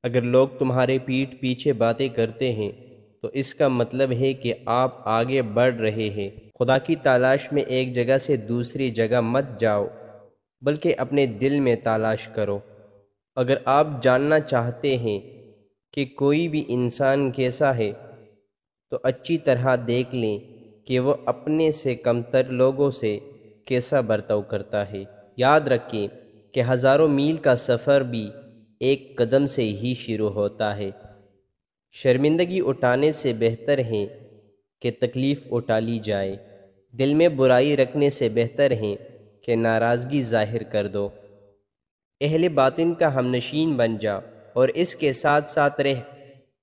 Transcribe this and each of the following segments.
اگر لوگ تمہارے پیٹھ پیچھے باتیں کرتے ہیں تو اس کا مطلب ہے کہ آپ آگے بڑھ رہے ہیں۔ خدا کی تلاش میں ایک جگہ سے دوسری جگہ مت جاؤ، بلکہ اپنے دل میں تلاش کرو۔ اگر آپ جاننا چاہتے ہیں کہ کوئی بھی انسان کیسا ہے تو اچھی طرح دیکھ لیں کہ وہ اپنے سے کمتر لوگوں سے کیسا برتاؤ کرتا ہے۔ یاد رکھیں کہ ہزاروں میل کا سفر بھی ایک قدم سے ہی شروع ہوتا ہے۔ شرمندگی اٹھانے سے بہتر ہے کہ تکلیف اٹھا لی جائے۔ دل میں برائی رکھنے سے بہتر ہے کہ ناراضگی ظاہر کر دو۔ اہل باطن کا ہمنشین بن جا اور اس کے ساتھ ساتھ رہ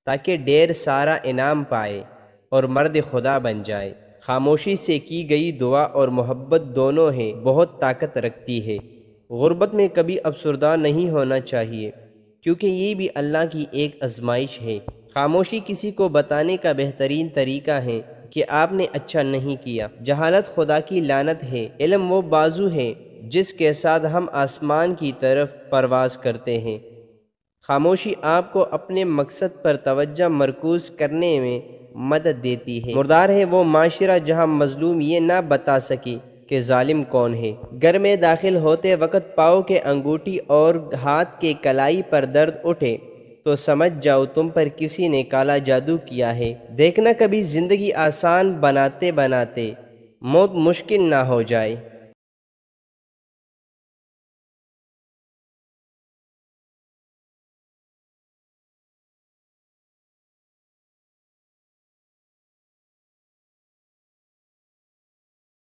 تاکہ ڈھیر سارا انعام پائے اور مرد خدا بن جائے۔ خاموشی سے کی گئی دعا اور محبت دونوں ہیں بہت طاقت رکھتی ہے۔ غربت میں کبھی افسردہ نہیں ہونا چاہیے، کیونکہ یہ بھی اللہ کی ایک آزمائش ہے۔ خاموشی کسی کو بتانے کا بہترین طریقہ ہے کہ آپ نے اچھا نہیں کیا۔ جہالت خدا کی لعنت ہے۔ علم وہ بازو ہے جس کے ساتھ ہم آسمان کی طرف پرواز کرتے ہیں۔ خاموشی آپ کو اپنے مقصد پر توجہ مرکوز کرنے میں مدد دیتی ہے۔ مردار ہے وہ معاشرہ جہاں مظلوم یہ نہ بتا سکے کہ ظالم کون ہے۔ گھر میں داخل ہوتے وقت پاؤں کے انگوٹھی اور ہاتھ کے کلائی پر درد اٹھے تو سمجھ جاؤ تم پر کسی نے کالا جادو کیا ہے۔ دیکھنا کبھی زندگی آسان بناتے بناتے موت مشکل نہ ہو جائے۔